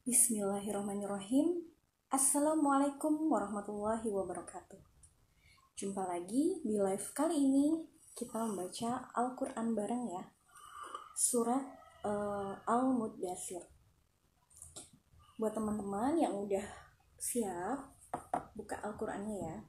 Bismillahirrahmanirrahim. Assalamualaikum warahmatullahi wabarakatuh. Jumpa lagi di live kali ini. Kita membaca Al-Quran bareng ya. Surat Al-Muddatsir. Buat teman-teman yang udah siap, buka Al-Qurannya ya.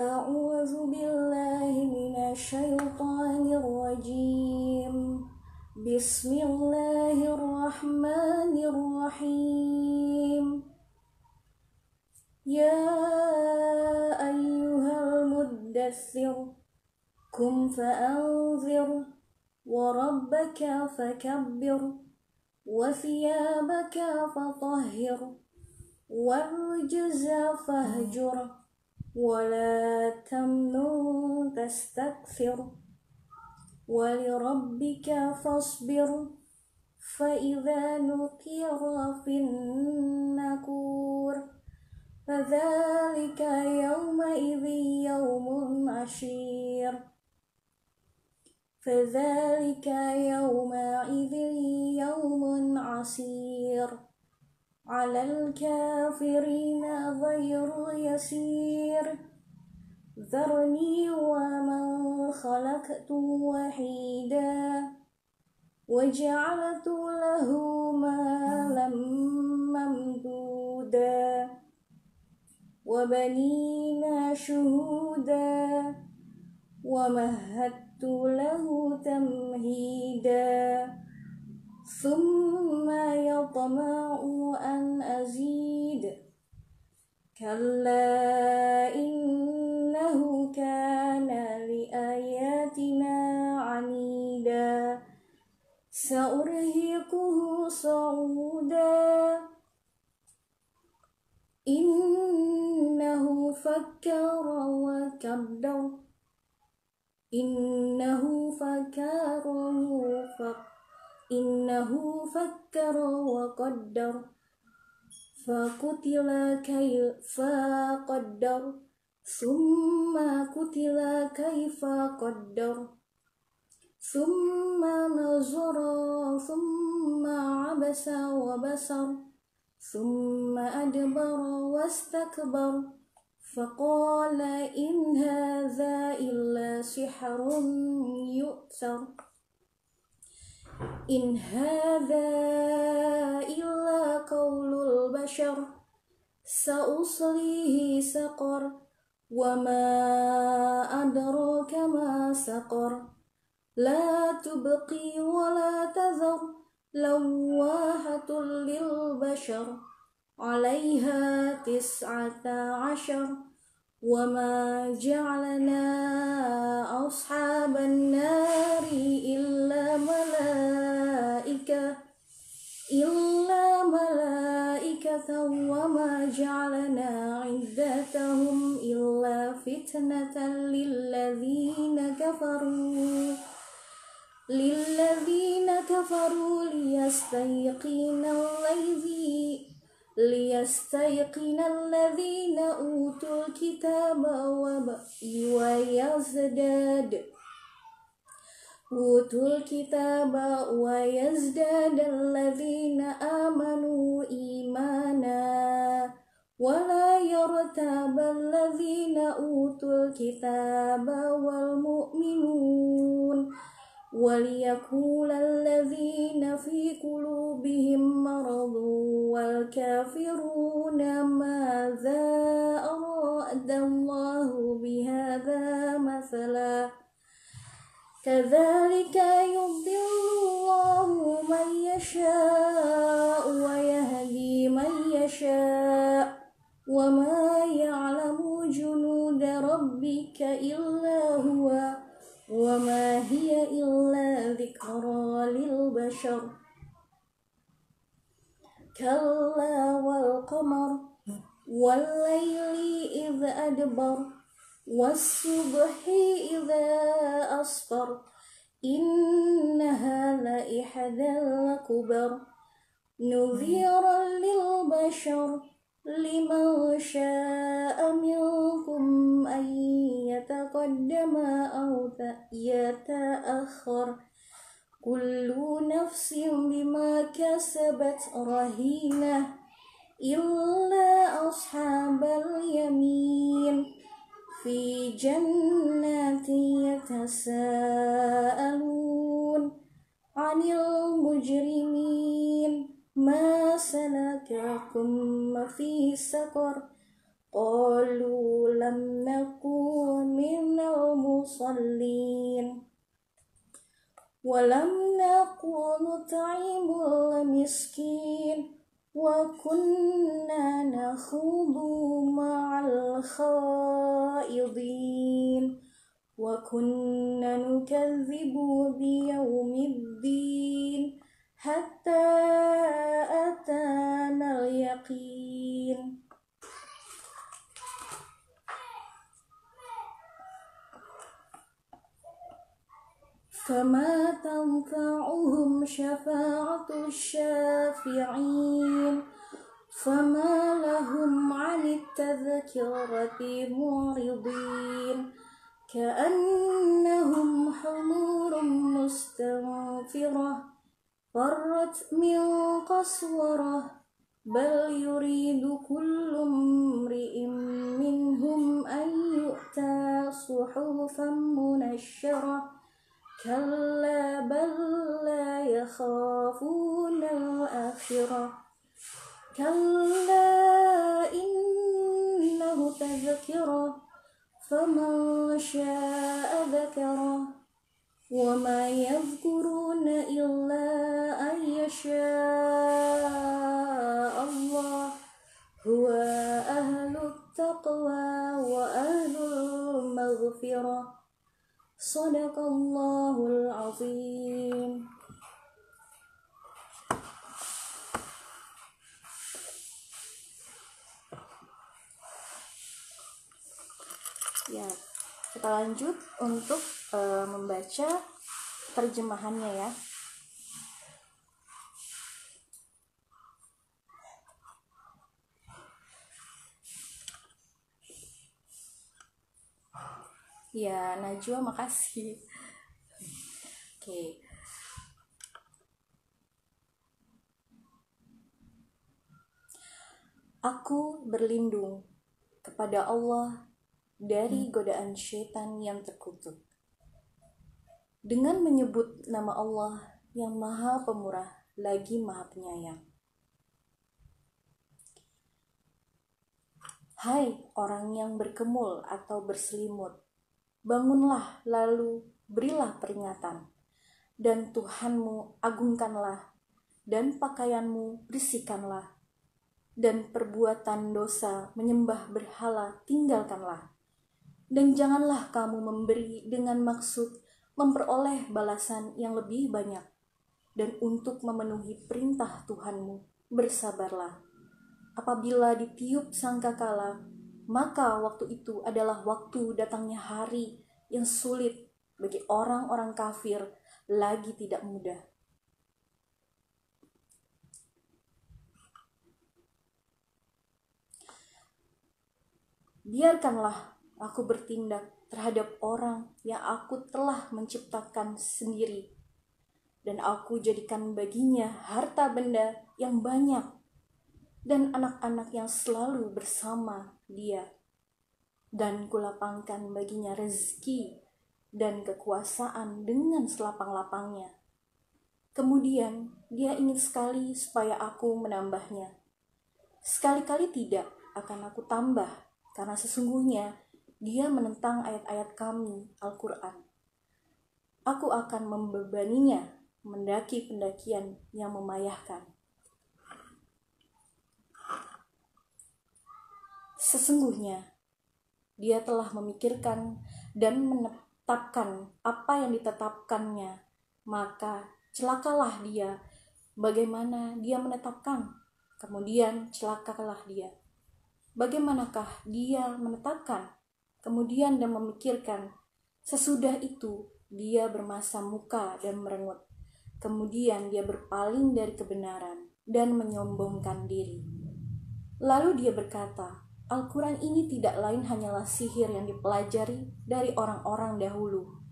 A'udzu billahi minasyaitonir rajim. Bismillahirrahmanirrahim. Ya ayyuhal muddatsir qum fa'anzir wa rabbaka fakabbir wa thiyabaka fatahhir warjza fahjur ولا تمنن تستكثر ولربك فاصبر فإذا نقر في النقور فذلك يومئذ يوم عسير فذلك يومئذ يوم عسير على الكافرين غير يسير ذرني ومن خلقت وحيدا وجعلت له مالا ممدودا وبنينا شهودا ومهدت له تمهيدا ثم يطمع أن أزيد كلا إنه كان لآياتنا عنيدا سأرهقه صعودا إنه فكر وقدر إنه فكر وقدر فقتل كيف قدر ثم قتل كيف قدر ثم نظر ثم عبس وبصر ثم أدبر واستكبر فقال إن هذا إلا سحر يؤثر إن هذا إلا قول البشر سأصليه سقر وما أدراك ما سقر لا تبقي ولا تذر لواحة للبشر عليها 19 وما جعلنا أصحاب النار إلا ملائكة وما جعلنا عدتهم إلا فتنة للذين كفروا ليستيقن الذين أوتوا الكتاب ويزداد الذين آمنوا إيمانا ولا يرتاب الذين أوتوا الكتاب والمؤمنون وليقول الذين في قلوبهم مرض والكافرون ماذا أراد الله بهذا مثلا كذلك يضل الله من يشاء ويهدي من يشاء وما يعلم جنود ربك إلا هو وما هي إلا ذكرى للبشر كلا والقمر والليل إذ أدبر والصبح إذا أسفر إنها لإحدى الكبر نذيرا للبشر لمن شاء منكم أن يتقدم أو يتأخر كل نفس بما كسبت رهينة إلا أصحاب اليمين في جنات يتساءلون عن المجرمين ما سلككم في سقر قالوا لم نكن من المصلين ولم نكن نطعم المسكين وكنا نخوض مع الخائضين وكنا نكذب بيوم الدين حتى أتانا اليقين فما تنفعهم شفاعة الشافعين فما لهم عن التذكرة معرضين كأنهم حمور مستنفرة فرت من قسورة بل يريد كل امرئ منهم أن يؤتى صحفا منشرة كلا بل لا يخافون الآخرة كلا إنه تذكرة فمن شاء ذكره وما يذكرون إلا أن يشاء الله هو أهل التقوى وأهل المغفرة صدق الله العظيم. Ya, kita lanjut untuk membaca terjemahannya ya. Ya, Najwa makasih. Oke. Aku berlindung kepada Allah dari godaan syaitan yang terkutuk. Dengan menyebut nama Allah yang Maha Pemurah lagi Maha Penyayang. Hai orang yang berkemul atau berselimut, bangunlah lalu berilah peringatan, dan Tuhanmu agungkanlah, dan pakaianmu bersihkanlah, dan perbuatan dosa menyembah berhala tinggalkanlah. Dan janganlah kamu memberi dengan maksud memperoleh balasan yang lebih banyak. Dan untuk memenuhi perintah Tuhanmu, bersabarlah. Apabila ditiup sangkakala, maka waktu itu adalah waktu datangnya hari yang sulit bagi orang-orang kafir, lagi tidak mudah. Biarkanlah aku bertindak terhadap orang yang aku telah menciptakan sendiri, dan aku jadikan baginya harta benda yang banyak, dan anak-anak yang selalu bersama dia, dan kulapangkan baginya rezeki dan kekuasaan dengan selapang-lapangnya. Kemudian dia ingin sekali supaya aku menambahnya. Sekali-kali tidak akan aku tambah, karena sesungguhnya dia menentang ayat-ayat kami, Al-Quran. Aku akan membebaninya mendaki pendakian yang memayahkan. Sesungguhnya dia telah memikirkan dan menetapkan apa yang ditetapkannya, maka celakalah dia. Bagaimana dia menetapkan, kemudian celakalah dia. Bagaimanakah dia menetapkan, kemudian dan memikirkan, sesudah itu dia bermasam muka dan merengut, kemudian dia berpaling dari kebenaran dan menyombongkan diri. Lalu dia berkata, Al-Quran ini tidak lain hanyalah sihir yang dipelajari dari orang-orang dahulu.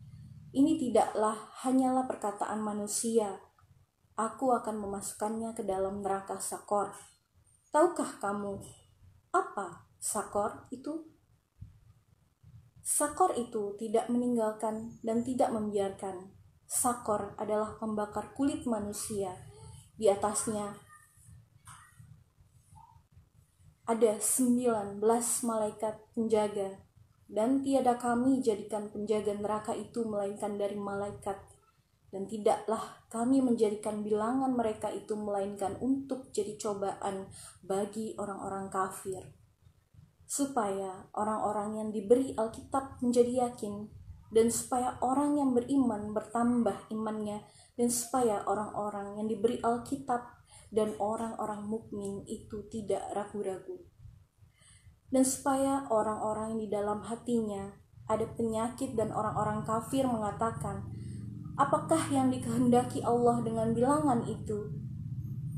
Ini tidaklah hanyalah perkataan manusia. Aku akan memasukkannya ke dalam neraka Sakor. Tahukah kamu apa Sakor itu? Sakor itu tidak meninggalkan dan tidak membiarkan. Sakor adalah pembakar kulit manusia. Di atasnya ada 19 malaikat penjaga, dan tiada kami jadikan penjaga neraka itu melainkan dari malaikat, dan tidaklah kami menjadikan bilangan mereka itu melainkan untuk jadi cobaan bagi orang-orang kafir, supaya orang-orang yang diberi Alkitab menjadi yakin, dan supaya orang yang beriman bertambah imannya, dan supaya orang-orang yang diberi Alkitab dan orang-orang mukmin itu tidak ragu-ragu, dan supaya orang-orang yang di dalam hatinya ada penyakit dan orang-orang kafir mengatakan, apakah yang dikehendaki Allah dengan bilangan itu?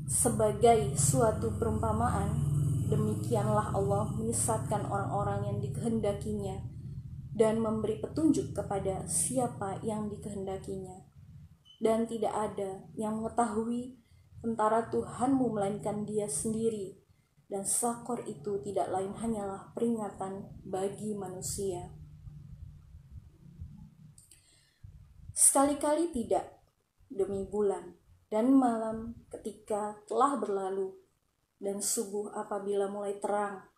Sebagai suatu perumpamaan, demikianlah Allah menyesatkan orang-orang yang dikehendakinya dan memberi petunjuk kepada siapa yang dikehendakinya. Dan tidak ada yang mengetahui tentara Tuhanmu melainkan Dia sendiri. Dan Sakor itu tidak lain hanyalah peringatan bagi manusia. Sekali-kali tidak, demi bulan dan malam ketika telah berlalu, dan subuh apabila mulai terang.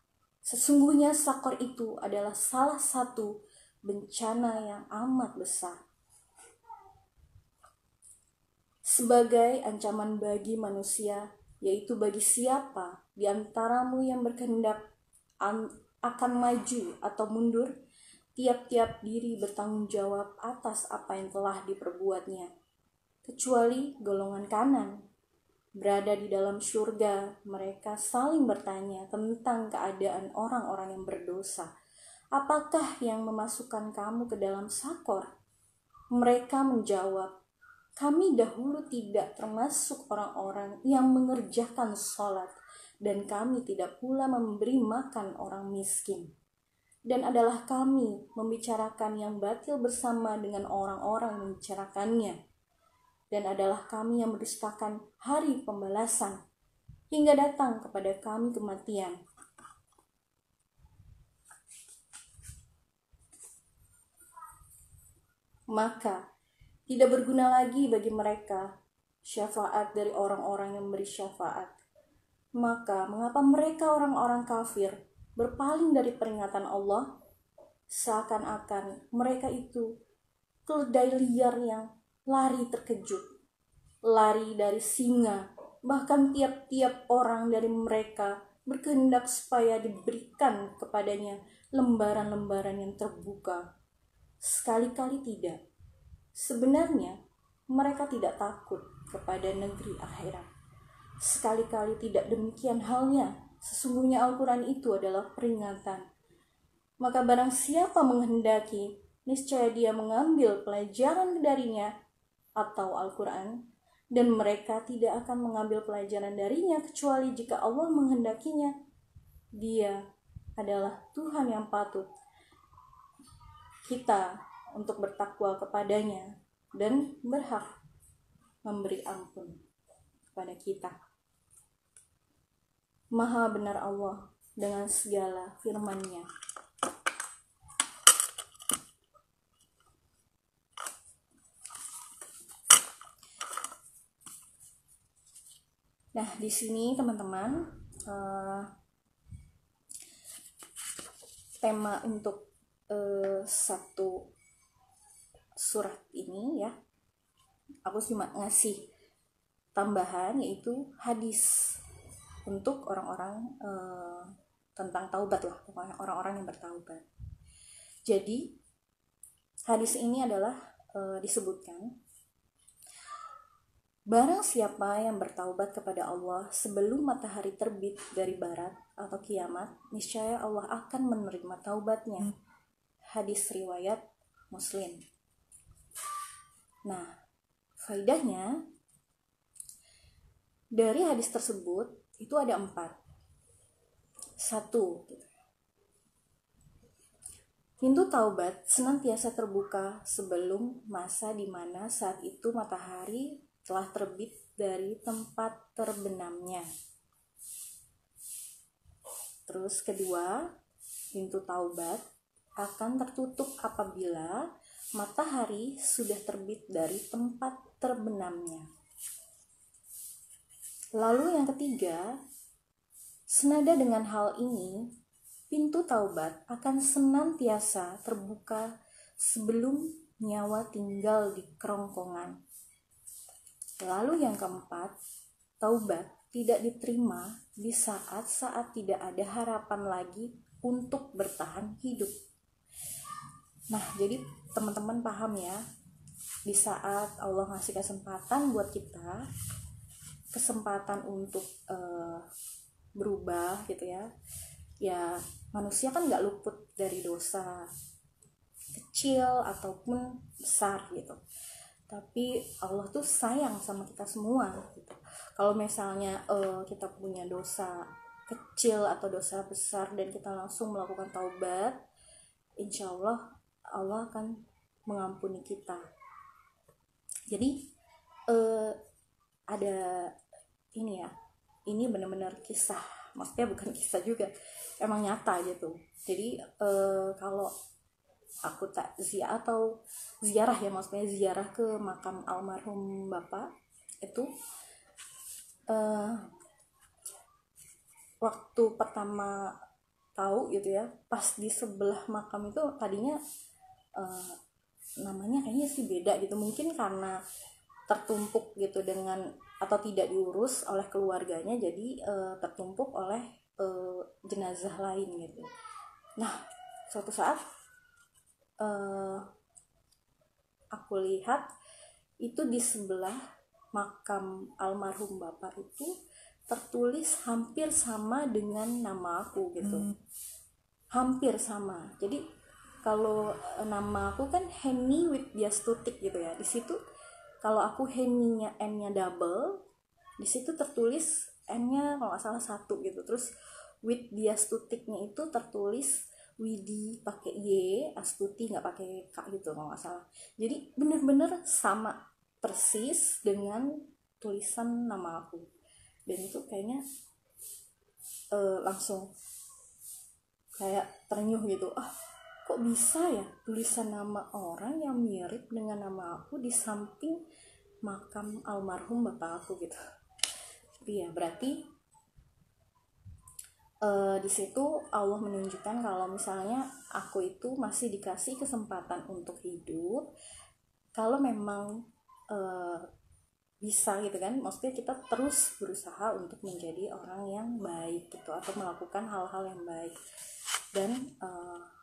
Sesungguhnya Sakor itu adalah salah satu bencana yang amat besar, sebagai ancaman bagi manusia, yaitu bagi siapa di antaramu yang berkehendak akan maju atau mundur, tiap-tiap diri bertanggung jawab atas apa yang telah diperbuatnya, kecuali golongan kanan. Berada di dalam surga, mereka saling bertanya tentang keadaan orang-orang yang berdosa. Apakah yang memasukkan kamu ke dalam Sakor? Mereka menjawab, kami dahulu tidak termasuk orang-orang yang mengerjakan sholat, dan kami tidak pula memberi makan orang miskin. Dan adalah kami membicarakan yang batil bersama dengan orang-orang yang membicarakannya. Dan adalah kami yang mendustakan hari pembalasan, hingga datang kepada kami kematian. Maka tidak berguna lagi bagi mereka syafaat dari orang-orang yang memberi syafaat. Maka mengapa mereka orang-orang kafir berpaling dari peringatan Allah? Seakan-akan mereka itu keledai liar yang lari terkejut, lari dari singa. Bahkan tiap-tiap orang dari mereka berkehendak supaya diberikan kepadanya lembaran-lembaran yang terbuka. Sekali-kali tidak. Sebenarnya mereka tidak takut kepada negeri akhirat. Sekali-kali tidak demikian halnya. Sesungguhnya Al-Quran itu adalah peringatan. Maka barang siapa menghendaki, niscaya dia mengambil pelajaran darinya atau Al-Quran, dan mereka tidak akan mengambil pelajaran darinya kecuali jika Allah menghendakinya. Dia adalah Tuhan yang patut kita untuk bertakwa kepadanya dan berhak memberi ampun kepada kita. Maha benar Allah dengan segala firman-Nya. Nah, di sini teman-teman, tema untuk satu surat ini ya, aku cuma ngasih tambahan, yaitu hadis untuk orang-orang tentang taubat lah, pokoknya orang-orang yang bertaubat. Jadi hadis ini adalah disebutkan, barang siapa yang bertaubat kepada Allah sebelum matahari terbit dari barat atau kiamat, niscaya Allah akan menerima taubatnya. Hadis riwayat Muslim. Nah, faedahnya dari hadis tersebut itu ada 4. 1. Pintu taubat senantiasa terbuka sebelum masa di mana saat itu matahari telah terbit dari tempat terbenamnya. Terus kedua, pintu taubat akan tertutup apabila matahari sudah terbit dari tempat terbenamnya. Lalu yang ketiga, senada dengan hal ini, pintu taubat akan senantiasa terbuka sebelum nyawa tinggal di kerongkongan. Lalu yang keempat, taubat tidak diterima di saat-saat tidak ada harapan lagi untuk bertahan hidup. Nah, jadi teman-teman paham ya, di saat Allah ngasih kesempatan buat kita, kesempatan untuk berubah gitu ya, ya manusia kan gak luput dari dosa kecil ataupun besar gitu, tapi Allah tuh sayang sama kita semua gitu. Kalau misalnya kita punya dosa kecil atau dosa besar dan kita langsung melakukan taubat, insya Allah Allah akan mengampuni kita. Jadi ada ini ya, ini benar-benar kisah, maksudnya bukan kisah juga, emang nyata gitu. Jadi kalau aku takziah atau ziarah ya, maksudnya ziarah ke makam almarhum bapak itu, waktu pertama tahu gitu ya, pas di sebelah makam itu tadinya namanya kayaknya sih beda gitu, mungkin karena tertumpuk gitu dengan atau tidak diurus oleh keluarganya, jadi tertumpuk oleh jenazah lain gitu. Nah, suatu saat aku lihat itu di sebelah makam almarhum bapak itu tertulis hampir sama dengan nama aku gitu. Hampir sama. Jadi kalau nama aku kan Henny Widyastutik gitu ya. Di situ kalau aku Henny-nya N-nya double, di situ tertulis N-nya kalau nggak salah 1 gitu. Terus Widyastutiknya itu tertulis Widi pakai Y, Astuti nggak pakai K gitu kalau nggak salah. Jadi bener-bener sama persis dengan tulisan nama aku. Dan itu kayaknya langsung kayak ternyuh gitu. Kok bisa ya tulisan nama orang yang mirip dengan nama aku di samping makam almarhum bapak aku gitu. Iya, berarti di situ Allah menunjukkan kalau misalnya aku itu masih dikasih kesempatan untuk hidup, kalau memang bisa gitu kan, maksudnya kita terus berusaha untuk menjadi orang yang baik gitu, atau melakukan hal-hal yang baik. Dan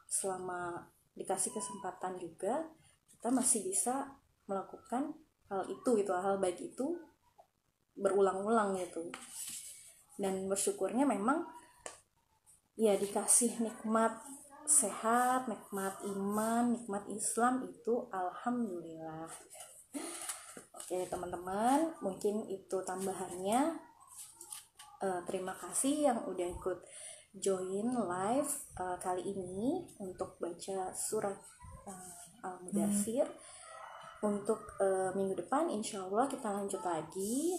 selama dikasih kesempatan juga kita masih bisa melakukan hal itu gitu, hal baik itu berulang-ulang gitu. Dan bersyukurnya memang ya dikasih nikmat sehat, nikmat iman, nikmat Islam itu alhamdulillah. Oke teman-teman, mungkin itu tambahannya. Terima kasih yang udah ikut join live kali ini untuk baca surat Al-Mudaththir. Untuk minggu depan insya Allah kita lanjut lagi.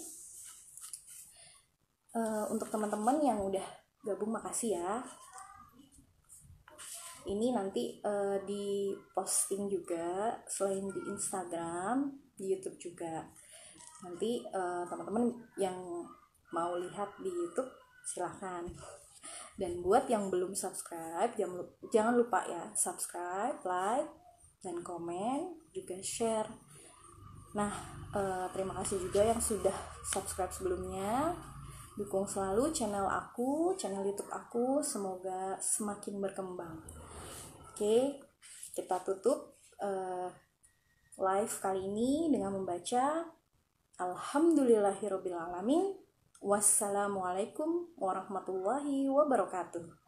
Untuk teman-teman yang udah gabung, makasih ya. Ini nanti di posting juga selain di Instagram, di YouTube juga. Nanti teman-teman yang mau lihat di YouTube silahkan. Dan buat yang belum subscribe, jangan lupa ya subscribe, like, dan komen, juga share. Nah, terima kasih juga yang sudah subscribe sebelumnya. Dukung selalu channel aku, channel YouTube aku, semoga semakin berkembang. Oke, kita tutup live kali ini dengan membaca Alhamdulillahirobbilalamin. Wassalamualaikum warahmatullahi wabarakatuh.